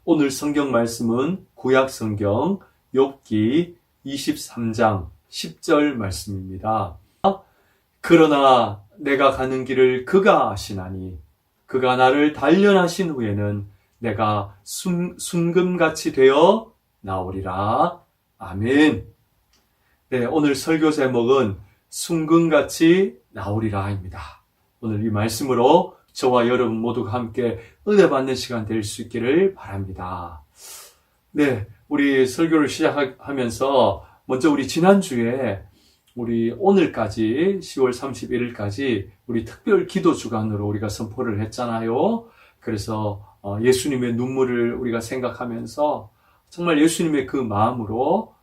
오늘 성경 말씀은 구약 성경 욥기 23장 10절 말씀입니다. 그러나 내가 가는 길을 그가 아시나니 그가 나를 단련하신 후에는 내가 순금같이 되어 나오리라. 아멘. 네, 오늘 설교 제목은 순금같이 나오리라입니다. 오늘 이 말씀으로 저와 여러분 모두가 함께 은혜 받는 시간 될 수 있기를 바랍니다. 네, 우리 설교를 시작하면서 먼저 우리 지난주에 우리 오늘까지 10월 31일까지 우리 특별 기도 주간으로 우리가 선포를 했잖아요. 그래서 예수님의 눈물을 우리가 생각하면서 정말 예수님의 그 마음으로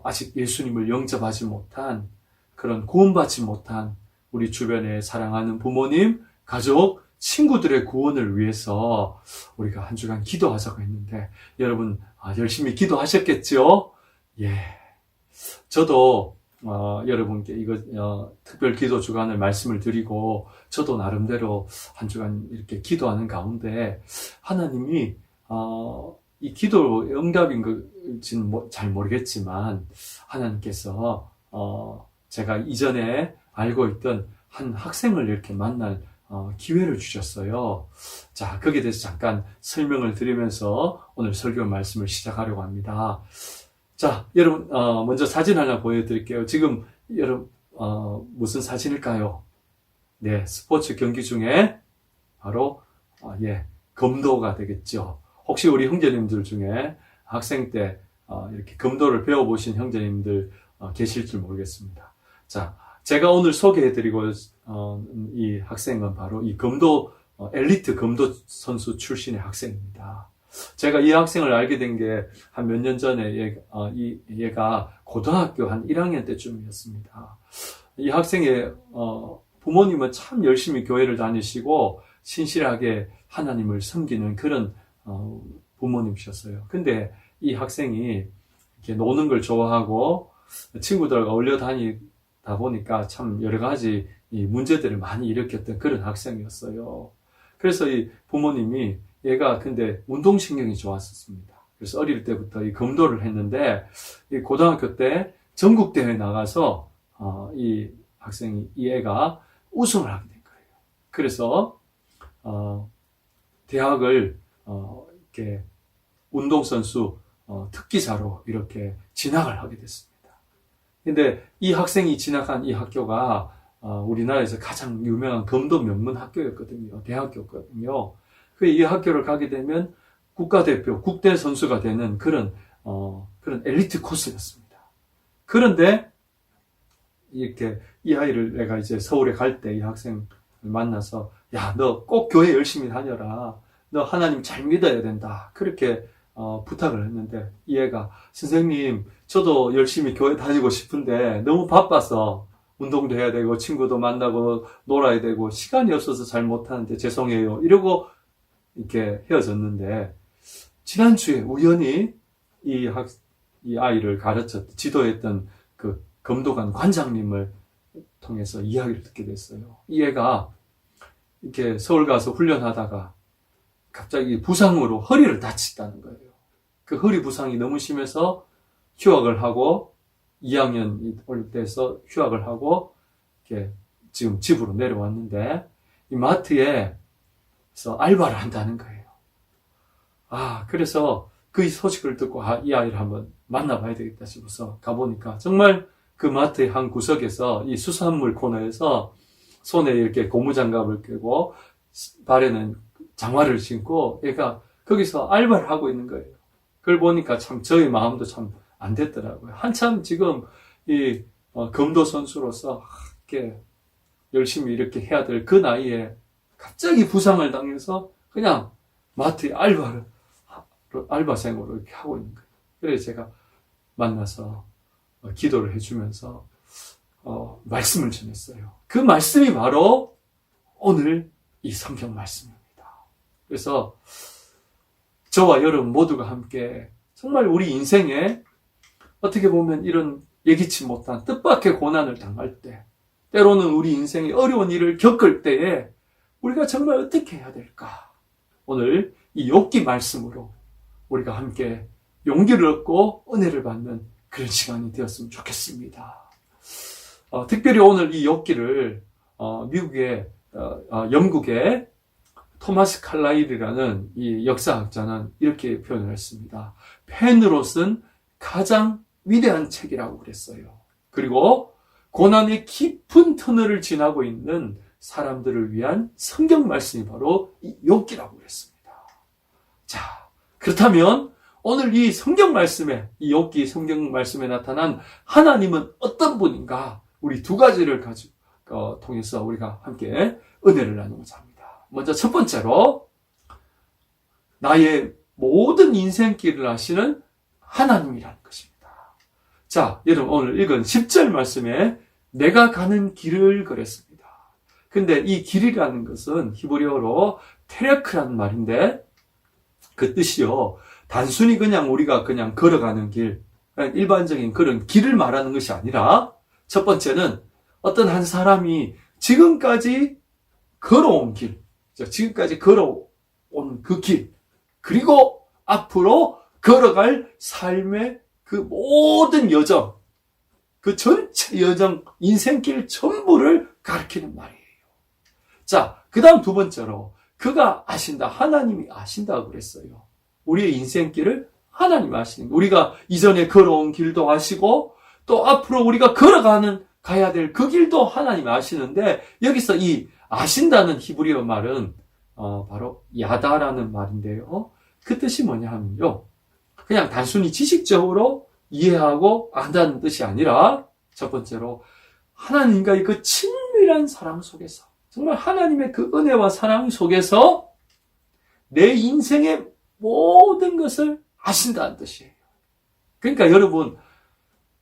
아직 예수님을 영접하지 못한 그런 구원받지 못한 우리 주변에 사랑하는 부모님, 가족, 친구들의 구원을 위해서 우리가 한 주간 기도하자고 했는데 여러분 열심히 기도하셨겠죠? 예. 저도 여러분께 이거 특별 기도 주간을 말씀을 드리고 저도 나름대로 한 주간 이렇게 기도하는 가운데 하나님이 이 기도 응답인 건지는 잘 모르겠지만 하나님께서 제가 이전에 알고 있던 한 학생을 이렇게 만날 기회를 주셨어요. 자, 거기에 대해서 잠깐 설명을 드리면서 오늘 설교 말씀을 시작하려고 합니다. 자, 여러분 먼저 사진 하나 보여드릴게요. 지금 여러분 무슨 사진일까요? 네, 스포츠 경기 중에 바로 검도가 되겠죠. 혹시 우리 형제님들 중에 학생 때 이렇게 검도를 배워보신 형제님들 계실 줄 모르겠습니다. 자, 제가 오늘 소개해드리고 이 학생은 바로 이 검도 엘리트 검도 선수 출신의 학생입니다. 제가 이 학생을 알게 된 게 한 몇 년 전에 얘가 고등학교 한 1학년 때쯤이었습니다. 이 학생의 부모님은 참 열심히 교회를 다니시고 신실하게 하나님을 섬기는 그런 부모님이셨어요. 근데 이 학생이 이렇게 노는 걸 좋아하고 친구들과 어울려 다니다 보니까 참 여러 가지 이 문제들을 많이 일으켰던 그런 학생이었어요. 그래서 이 부모님이 얘가 근데 운동신경이 좋았었습니다. 그래서 어릴 때부터 이 검도를 했는데 이 고등학교 때 전국대회에 나가서 이 애가 우승을 하게 된 거예요. 그래서 대학을 이렇게 운동선수 특기자로 이렇게 진학을 하게 됐습니다. 근데 이 학생이 진학한 이 학교가 우리나라에서 가장 유명한 검도 명문 학교였거든요. 대학교였거든요. 이 학교를 가게 되면 국가대표, 국대 선수가 되는 그런 엘리트 코스였습니다. 그런데 이렇게 이 아이를 내가 이제 서울에 갈 때 이 학생을 만나서 야, 너 꼭 교회 열심히 다녀라. 너 하나님 잘 믿어야 된다. 그렇게 부탁을 했는데 이 애가 선생님, 저도 열심히 교회 다니고 싶은데 너무 바빠서 운동도 해야 되고 친구도 만나고 놀아야 되고 시간이 없어서 잘 못하는데 죄송해요. 이러고 이렇게 헤어졌는데 지난주에 우연히 이 아이를 지도했던 그 검도관 관장님을 통해서 이야기를 듣게 됐어요. 이 애가 이렇게 서울 가서 훈련하다가 갑자기 부상으로 허리를 다쳤다는 거예요. 그 허리 부상이 너무 심해서 휴학을 하고 2학년 올 때서 휴학을 하고 이렇게 지금 집으로 내려왔는데 이 마트에서 알바를 한다는 거예요. 그래서 그 소식을 듣고 이 아이를 한번 만나봐야 되겠다 싶어서 가보니까 정말 그 마트의 한 구석에서 이 수산물 코너에서 손에 이렇게 고무장갑을 끼고 발에는 장화를 신고 얘가 거기서 알바를 하고 있는 거예요. 그걸 보니까 참 저희 마음도 참 안 됐더라고요. 한참 지금 이 검도 선수로서 이렇게 열심히 이렇게 해야 될 그 나이에 갑자기 부상을 당해서 그냥 마트에 알바생으로 이렇게 하고 있는 거예요. 그래서 제가 만나서 기도를 해주면서 말씀을 전했어요. 그 말씀이 바로 오늘 이 성경 말씀입니다. 그래서 저와 여러분 모두가 함께 정말 우리 인생에 어떻게 보면 이런 예기치 못한 뜻밖의 고난을 당할 때, 때로는 우리 인생에 어려운 일을 겪을 때에 우리가 정말 어떻게 해야 될까? 오늘 이 욥기 말씀으로 우리가 함께 용기를 얻고 은혜를 받는 그런 시간이 되었으면 좋겠습니다. 특별히 오늘 이 욥기를 영국의 토마스 칼라일이라는 이 역사학자는 이렇게 표현을 했습니다. 펜으로 쓴 가장 위대한 책이라고 그랬어요. 그리고 고난의 깊은 터널을 지나고 있는 사람들을 위한 성경 말씀이 바로 이 욥기라고 그랬습니다. 자, 그렇다면 오늘 이 성경 말씀에, 이 욥기 성경 말씀에 나타난 하나님은 어떤 분인가? 우리 두 가지를 통해서 우리가 함께 은혜를 나누고자 합니다. 먼저 첫 번째로 나의 모든 인생길을 아시는 하나님이라는 것입니다. 자, 여러분 오늘 읽은 10절 말씀에 내가 가는 길을 그랬습니다. 근데 이 길이라는 것은 히브리어로 테레크라는 말인데 그 뜻이요. 단순히 우리가 걸어가는 길, 일반적인 그런 길을 말하는 것이 아니라 첫 번째는 어떤 한 사람이 지금까지 걸어온 길, 지금까지 걸어온 그 길, 그리고 앞으로 걸어갈 삶의 그 모든 여정, 그 전체 여정, 인생길 전부를 가리키는 말이에요. 자, 그 다음 두 번째로 그가 아신다. 하나님이 아신다고 그랬어요. 우리의 인생길을 하나님이 아시는 거예요. 우리가 이전에 걸어온 길도 아시고 또 앞으로 우리가 가야 될 그 길도 하나님이 아시는데 여기서 이 아신다는 히브리어 말은 바로 야다라는 말인데요. 그 뜻이 뭐냐 하면요. 그냥 단순히 지식적으로 이해하고 안다는 뜻이 아니라 첫 번째로 하나님과의 그 친밀한 사랑 속에서 정말 하나님의 그 은혜와 사랑 속에서 내 인생의 모든 것을 아신다는 뜻이에요. 그러니까 여러분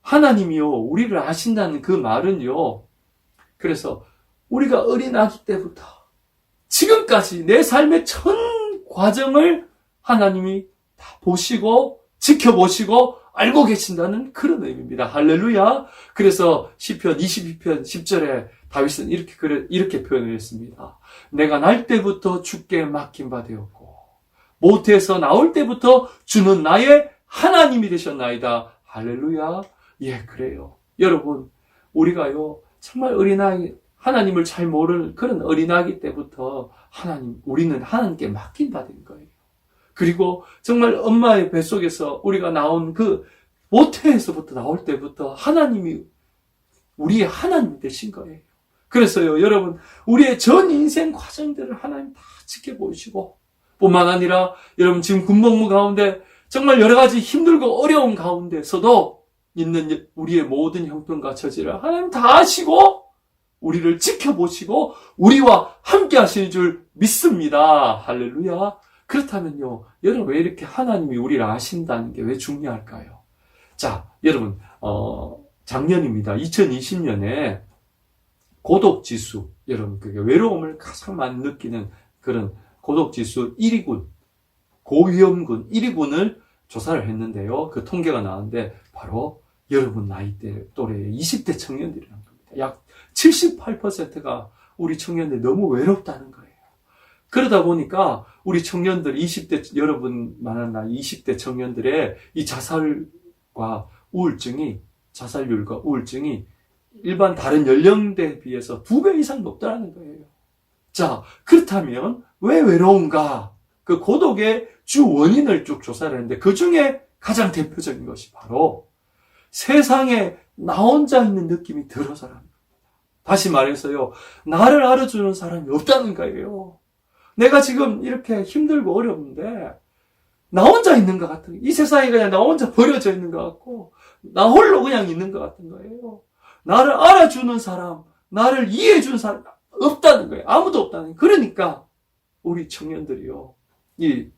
하나님이요 우리를 아신다는 그 말은요 그래서 우리가 어린 아기 때부터 지금까지 내 삶의 전 과정을 하나님이 다 보시고 지켜보시고 알고 계신다는 그런 의미입니다. 할렐루야. 그래서 시편 22편 10절에 다윗은 이렇게 표현을 했습니다. 내가 날 때부터 주께 맡긴 바 되었고 모태에서 나올 때부터 주는 나의 하나님이 되셨나이다. 할렐루야. 예, 그래요. 여러분, 우리가요 정말 어린아이 하나님을 잘 모르는 그런 어린아기 때부터 우리는 하나님께 맡긴 바 된 거예요. 그리고 정말 엄마의 뱃속에서 우리가 나온 그 모태에서부터 나올 때부터 하나님이 우리의 하나님이 되신 거예요. 그래서요, 여러분, 우리의 전 인생 과정들을 하나님 다 지켜보시고, 뿐만 아니라, 여러분, 지금 군복무 가운데 정말 여러 가지 힘들고 어려운 가운데서도 있는 우리의 모든 형편과 처지를 하나님 다 아시고, 우리를 지켜보시고, 우리와 함께 하시는 줄 믿습니다. 할렐루야. 그렇다면요, 여러분, 왜 이렇게 하나님이 우리를 아신다는 게 왜 중요할까요? 자, 여러분, 작년입니다. 2020년에 고독지수, 여러분, 그게 외로움을 가장 많이 느끼는 그런 고독지수 1위군, 고위험군 1위군을 조사를 했는데요. 그 통계가 나왔는데, 바로 여러분 나이대 또래의 20대 청년들이라는 겁니다. 약 78%가 우리 청년들이 너무 외롭다는 거예요. 그러다 보니까 우리 청년들, 20대, 여러분만한 나이 20대 청년들의 이 자살률과 우울증이 일반 다른 연령대에 비해서 2배 이상 높다는 거예요. 자, 그렇다면 왜 외로운가? 그 고독의 주 원인을 쭉 조사를 했는데 그 중에 가장 대표적인 것이 바로 세상에 나 혼자 있는 느낌이 들어서라는 겁니다. 다시 말해서요, 나를 알아주는 사람이 없다는 거예요. 내가 지금 이렇게 힘들고 어려운데 나 혼자 있는 것 같은, 이 세상에 그냥 나 혼자 버려져 있는 것 같고 나 홀로 그냥 있는 것 같은 거예요. 나를 알아주는 사람, 나를 이해해주는 사람 없다는 거예요. 아무도 없다는 거예요. 그러니까 우리 청년들이요, 이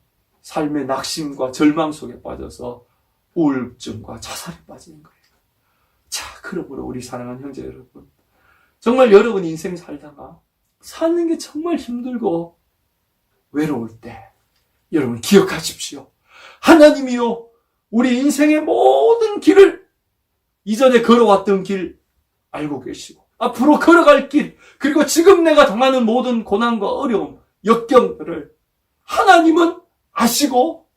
삶의 낙심과 절망 속에 빠져서 우울증과 자살에 빠지는 거예요. 자, 그러므로 우리 사랑하는 형제 여러분, 정말 여러분 인생 살다가 사는 게 정말 힘들고 외로울 때 여러분 기억하십시오. 하나님이요, 우리 인생의 모든 길을, 이전에 걸어왔던 길 알고 계시고 앞으로 걸어갈 길, 그리고 지금 내가 당하는 모든 고난과 어려움, 역경들을 하나님은 아시고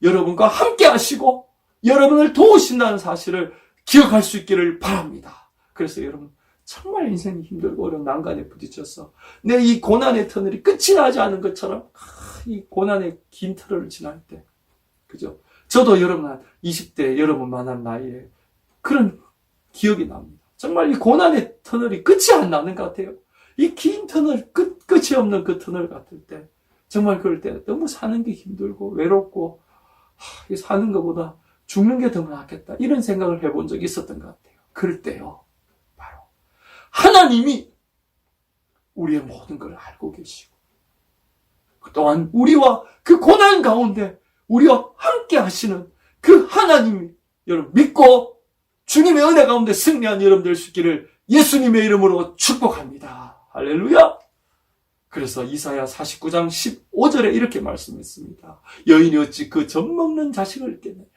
여러분과 함께 하시고 여러분을 도우신다는 사실을 기억할 수 있기를 바랍니다. 그래서 여러분 정말 인생이 힘들고 어려운 난간에 부딪혀서 내 이 고난의 터널이 끝이 나지 않은 것처럼 이 고난의 긴 터널을 지날 때, 그죠? 저도 여러분 한 20대 여러분 만난 나이에 그런 기억이 납니다. 정말 이 고난의 터널이 끝이 안 나는 것 같아요. 이 긴 터널, 끝이 없는 그 터널 같을 때, 정말 그럴 때 너무 사는 게 힘들고 외롭고 사는 것보다 죽는 게 더 낫겠다 이런 생각을 해본 적이 있었던 것 같아요. 그럴 때요, 바로 하나님이 우리의 모든 걸 알고 계시고 또한 우리와 그 고난 가운데 우리와 함께 하시는 그 하나님이 여러분 믿고 주님의 은혜 가운데 승리한 여러분 될 수 있기를 예수님의 이름으로 축복합니다. 할렐루야. 그래서 이사야 49장 15절에 이렇게 말씀했습니다. 여인이 어찌 그 젖먹는 자식을 잊겠느냐.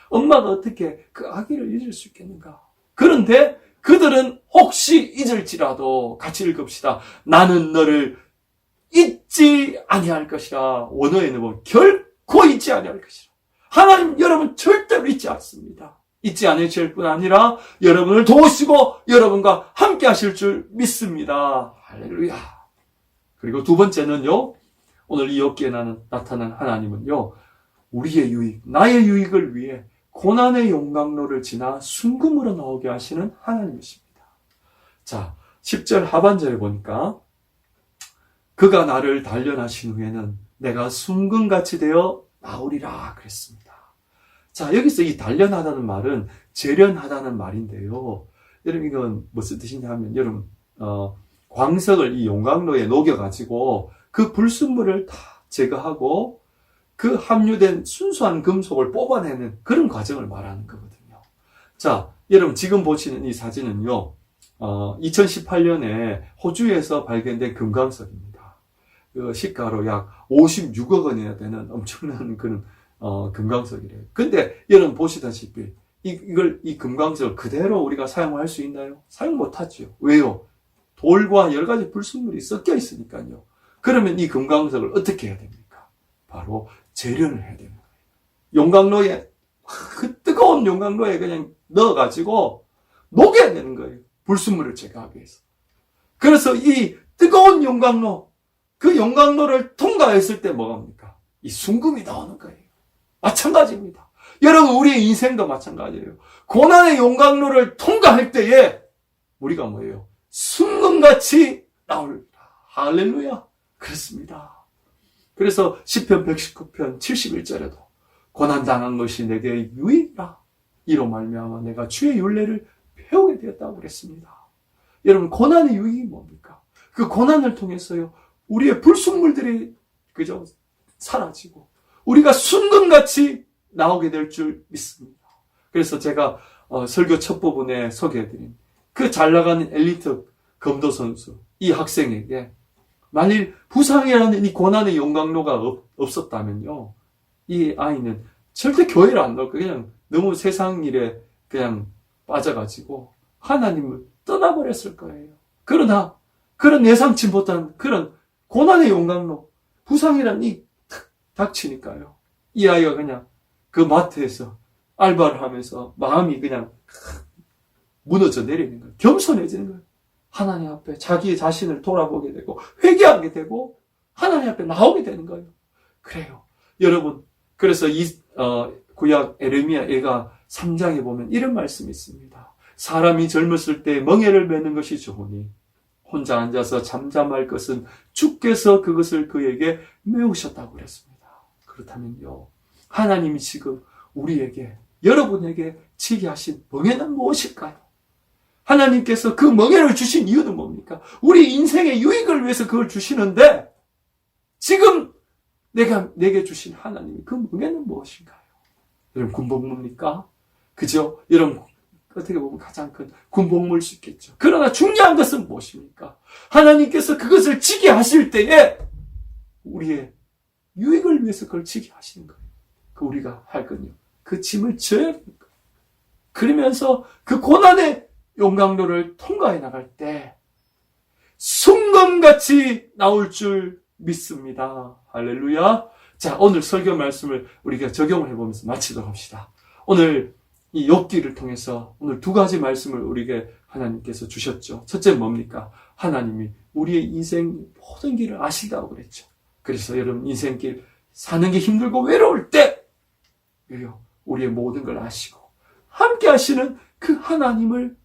엄마가 어떻게 그 아기를 잊을 수 있겠는가. 그런데 그들은 혹시 잊을지라도 같이 읽읍시다. 나는 너를 잊지 아니할 것이라. 원어에는 보면 결코 잊지 아니할 것이라. 하나님 여러분 절대로 잊지 않습니다. 잊지 않으실 뿐 아니라 여러분을 도우시고 여러분과 함께 하실 줄 믿습니다. 할렐루야. 그리고 두 번째는요, 오늘 이 욥기에 나타난 하나님은요, 우리의 유익, 나의 유익을 위해 고난의 용광로를 지나 순금으로 나오게 하시는 하나님이십니다. 자, 10절 하반절에 보니까 그가 나를 단련하신 후에는 내가 순금같이 되어 나오리라 그랬습니다. 자, 여기서 이 단련하다는 말은 재련하다는 말인데요. 여러분 이건 무슨 뜻이냐 하면 여러분 광석을 이 용광로에 녹여가지고 그 불순물을 다 제거하고 그 함유된 순수한 금속을 뽑아내는 그런 과정을 말하는 거거든요. 자, 여러분 지금 보시는 이 사진은요, 2018년에 호주에서 발견된 금광석입니다. 그 시가로 약 56억 원이나 되는 엄청난 그런 금광석이래요. 근데 여러분 보시다시피 이 금광석을 그대로 우리가 사용할 수 있나요? 사용 못하죠. 왜요? 돌과 여러 가지 불순물이 섞여 있으니까요. 그러면 이 금광석을 어떻게 해야 됩니까? 바로 재련을 해야 되는 거예요. 용광로에, 그 뜨거운 용광로에 그냥 넣어가지고 녹여야 되는 거예요. 불순물을 제거하기 위해서. 그래서 이 뜨거운 용광로, 그 용광로를 통과했을 때 뭐합니까? 이 순금이 나오는 거예요. 마찬가지입니다. 여러분, 우리의 인생도 마찬가지예요. 고난의 용광로를 통과할 때에 우리가 뭐예요? 순금같이 나올, 할렐루야. 그렇습니다. 그래서 시편 119편 71절에도 고난당한 것이 내게 유익이라. 이로 말미암아 내가 주의 율례를 배우게 되었다고 그랬습니다. 여러분, 고난의 유익이 뭡니까? 그 고난을 통해서요, 우리의 불순물들이 그저 사라지고 우리가 순금같이 나오게 될 줄 믿습니다. 그래서 제가 설교 첫 부분에 소개해드린 그 잘나가는 엘리트 검도 선수, 이 학생에게 만일 부상이라는 이 고난의 용광로가 없었다면요, 이 아이는 절대 교회를 안 나올 거예요. 그냥 너무 세상 일에 그냥 빠져가지고 하나님을 떠나버렸을 거예요. 그러나 그런 예상치 못한 그런 고난의 용광로, 부상이란 이 닥치니까요, 이 아이가 그냥 그 마트에서 알바를 하면서 마음이 그냥 무너져 내리는 거예요. 겸손해지는 거예요. 하나님 앞에 자기 자신을 돌아보게 되고 회개하게 되고 하나님 앞에 나오게 되는 거예요. 그래요. 여러분, 그래서 이 구약 에레미야 예가 3장에 보면 이런 말씀이 있습니다. 사람이 젊었을 때 멍에를 매는 것이 좋으니 혼자 앉아서 잠잠할 것은 주께서 그것을 그에게 메우셨다고 그랬습니다. 그렇다면요, 하나님이 지금 우리에게, 여러분에게 지게 하신 멍에는 무엇일까요? 하나님께서 그 멍에를 주신 이유는 뭡니까? 우리 인생의 유익을 위해서 그걸 주시는데 지금 내게 주신 하나님이 그 멍에는 무엇인가요? 여러분, 군복무입니까? 그죠? 여러분, 어떻게 보면 가장 큰 군복무일 수 있겠죠. 그러나 중요한 것은 무엇입니까? 하나님께서 그것을 지게 하실 때에 우리의 유익을 위해서 그걸 지게 하시는 거예요. 그 우리가 할 건요, 그 짐을 져야 하는 거예요. 그러면서 그 고난의 용광로를 통과해 나갈 때 순금같이 나올 줄 믿습니다. 할렐루야. 자, 오늘 설교 말씀을 우리가 적용을 해보면서 마치도록 합시다. 오늘 이 욥기를 통해서 오늘 두 가지 말씀을 우리에게 하나님께서 주셨죠. 첫째는 뭡니까? 하나님이 우리의 인생 모든 길을 아신다고 그랬죠. 그래서 여러분 인생길 사는 게 힘들고 외로울 때 우리의 모든 걸 아시고 함께 하시는 그 하나님을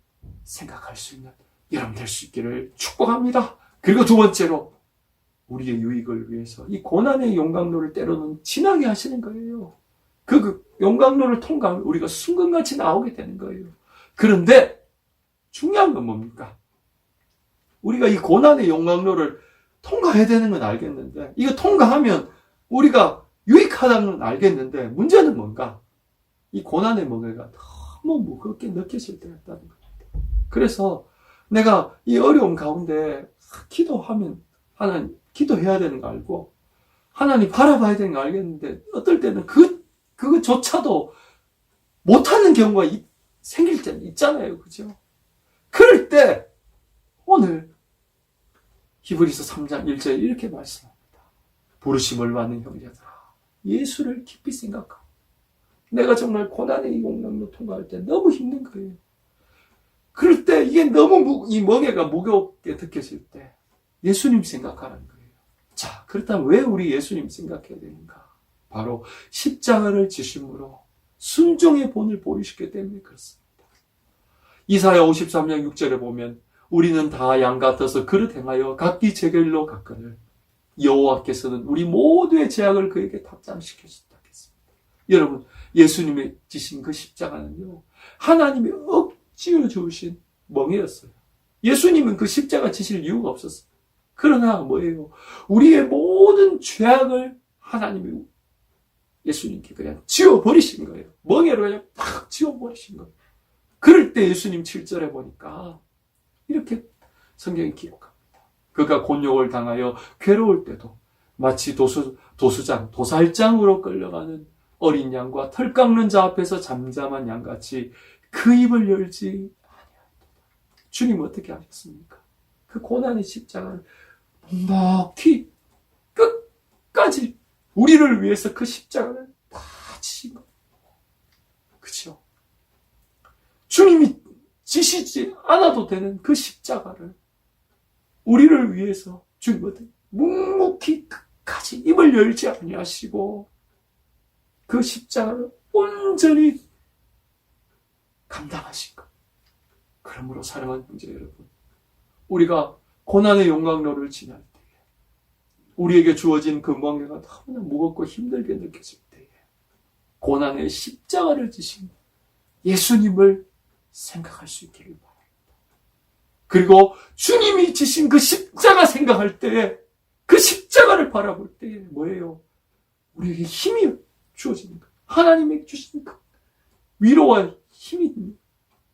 생각할 수 있는 여러분 될 수 있기를 축복합니다. 그리고 두 번째로 우리의 유익을 위해서 이 고난의 용광로를 때로는 지나게 하시는 거예요. 그 용광로를 통과하면 우리가 순금같이 나오게 되는 거예요. 그런데 중요한 건 뭡니까? 우리가 이 고난의 용광로를 통과해야 되는 건 알겠는데 이거 통과하면 우리가 유익하다는 건 알겠는데 문제는 뭔가? 이 고난의 무게가 너무 무겁게 느껴질 때가 있다는 겁니다. 그래서 내가 이 어려움 가운데 기도하면 하나님 기도해야 되는 거 알고 하나님 바라봐야 되는 거 알겠는데 어떨 때는 그거조차도 못하는 경우가 생길 때는 있잖아요. 그죠? 그럴 때 오늘 히브리서 3장 1절에 이렇게 말씀합니다. 부르심을 받는 형제들아 예수를 깊이 생각하고 내가 정말 고난의 용광로 통과할 때 너무 힘든 거예요. 그럴 때 이게 너무 이 멍에가 무겁게 느껴질 때 예수님 생각하라는 거예요. 자, 그렇다면 왜 우리 예수님 생각해야 되는가? 바로 십자가를 지심으로 순종의 본을 보이시기 때문에 그렇습니다. 이사야 53장 6절에 보면 우리는 다 양 같아서 그릇 행하여 각기 제 길로 갔거늘 여호와께서는 우리 모두의 죄악을 그에게 답장시켜준다 했습니다. 여러분 예수님이 지신 그 십자가는요 하나님이 억지로 주신 멍에였어요. 예수님은 그 십자가 지실 이유가 없었어요. 그러나 뭐예요? 우리의 모든 죄악을 하나님이 예수님께 그냥 지워버리신 거예요. 멍에로 그냥 팍 지워버리신 거예요. 그럴 때 예수님 7절에 보니까 이렇게 성경이 기록합니다. 그가 곤욕을 당하여 괴로울 때도 마치 도살장으로 끌려가는 어린 양과 털 깎는 자 앞에서 잠잠한 양같이 그 입을 열지 아니하였도다. 주님 어떻게 하셨습니까? 그 고난의 십자가를 묵묵히 끝까지 우리를 위해서 그 십자가를 다 지신 거예요. 그렇죠? 주님이 지시지 않아도 되는 그 십자가를 우리를 위해서 주님 어떻게 묵묵히 끝까지 입을 열지 아니하시고 그 십자가를 온전히 감당하신 것. 그러므로 사랑하는 형제 여러분, 우리가 고난의 용광로를 지날 때에 우리에게 주어진 그 멍에가 너무나 무겁고 힘들게 느껴질 때에 고난의 십자가를 지신 예수님을 생각할 수 있기를 바랍니다. 그리고 주님이 지신 그 십자가 생각할 때에 그 십자가를 바라볼 때에 뭐예요? 우리에게 힘이 주어지는 것. 하나님이 주신 그 위로와 힘이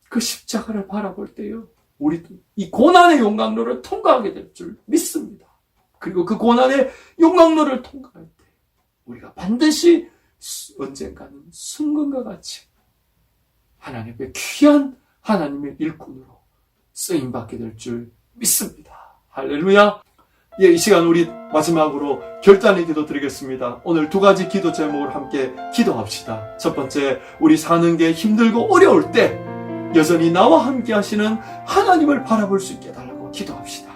그 십자가를 바라볼 때요. 우리도 이 고난의 용광로를 통과하게 될 줄 믿습니다. 그리고 그 고난의 용광로를 통과할 때 우리가 반드시 언젠가는 순금과 같이 하나님의 귀한 하나님의 일꾼으로 쓰임받게 될 줄 믿습니다. 할렐루야. 예, 이 시간 우리 마지막으로 결단의 기도 드리겠습니다. 오늘 두 가지 기도 제목을 함께 기도합시다. 첫 번째, 우리 사는 게 힘들고 어려울 때 여전히 나와 함께 하시는 하나님을 바라볼 수 있게 해달라고 기도합시다.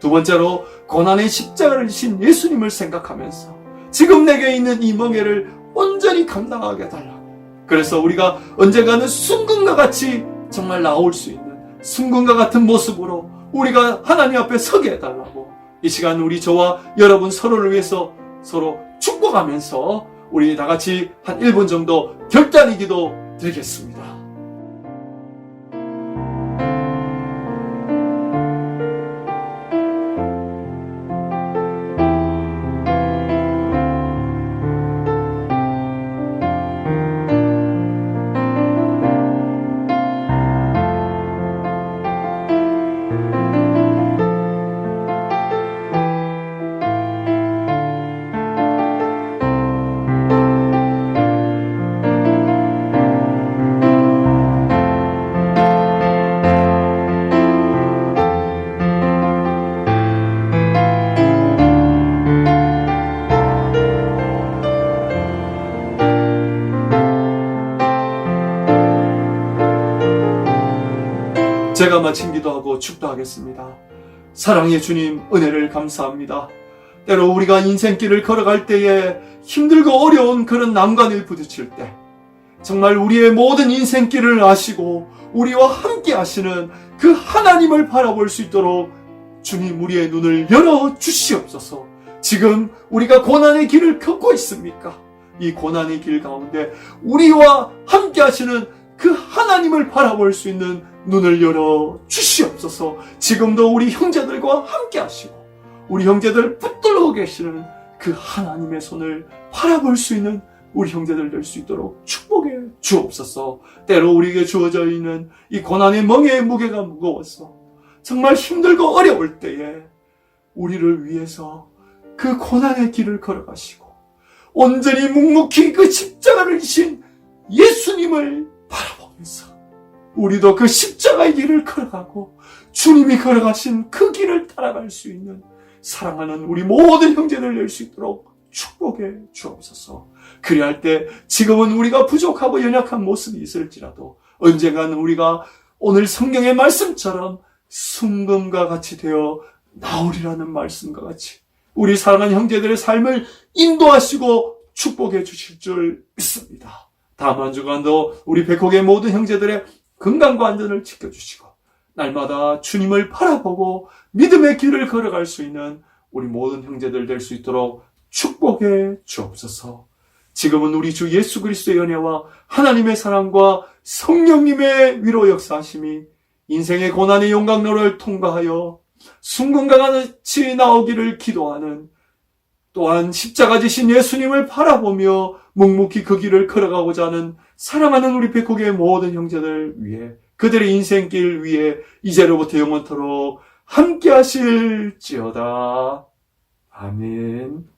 두 번째로, 고난의 십자가를 지신 예수님을 생각하면서 지금 내게 있는 이 멍에를 온전히 감당하게 해달라고. 그래서 우리가 언젠가는 순금과 같이 정말 나올 수 있는 순금과 같은 모습으로 우리가 하나님 앞에 서게 해달라고. 이 시간 우리 저와 여러분 서로를 위해서 서로 축복하면서 우리 다 같이 한 1분 정도 결단의 기도 드리겠습니다. 제가 마친 기도하고 축도하겠습니다. 사랑의 주님, 은혜를 감사합니다. 때로 우리가 인생길을 걸어갈 때에 힘들고 어려운 그런 난관을 부딪힐 때 정말 우리의 모든 인생길을 아시고 우리와 함께 하시는 그 하나님을 바라볼 수 있도록 주님 우리의 눈을 열어 주시옵소서. 지금 우리가 고난의 길을 걷고 있습니까? 이 고난의 길 가운데 우리와 함께 하시는 그 하나님을 바라볼 수 있는 눈을 열어 주시옵소서. 지금도 우리 형제들과 함께 하시고 우리 형제들 붙들고 계시는 그 하나님의 손을 바라볼 수 있는 우리 형제들 될 수 있도록 축복해 주옵소서. 때로 우리에게 주어져 있는 이 고난의 멍에의 무게가 무거워서 정말 힘들고 어려울 때에 우리를 위해서 그 고난의 길을 걸어가시고 온전히 묵묵히 그 십자가를 지신 예수님을 바라보면서 우리도 그 십자가의 길을 걸어가고 주님이 걸어가신 그 길을 따라갈 수 있는 사랑하는 우리 모든 형제들 될 수 있도록 축복해 주옵소서. 그리할 때 지금은 우리가 부족하고 연약한 모습이 있을지라도 언젠가는 우리가 오늘 성경의 말씀처럼 순금과 같이 되어 나오리라는 말씀과 같이 우리 사랑하는 형제들의 삶을 인도하시고 축복해 주실 줄 믿습니다. 다음 한 주간도 우리 백곡의 모든 형제들의 건강과 안전을 지켜주시고 날마다 주님을 바라보고 믿음의 길을 걸어갈 수 있는 우리 모든 형제들 될 수 있도록 축복해 주옵소서. 지금은 우리 주 예수 그리스도의 은혜와 하나님의 사랑과 성령님의 위로 역사하심이 인생의 고난의 용광로를 통과하여 순금과 같이 나오기를 기도하는 또한 십자가 지신 예수님을 바라보며 묵묵히 그 길을 걸어가고자 하는 사랑하는 우리 백곡의 모든 형제들 위해 그들의 인생길 위에 이제로부터 영원토록 함께 하실지어다. 아멘.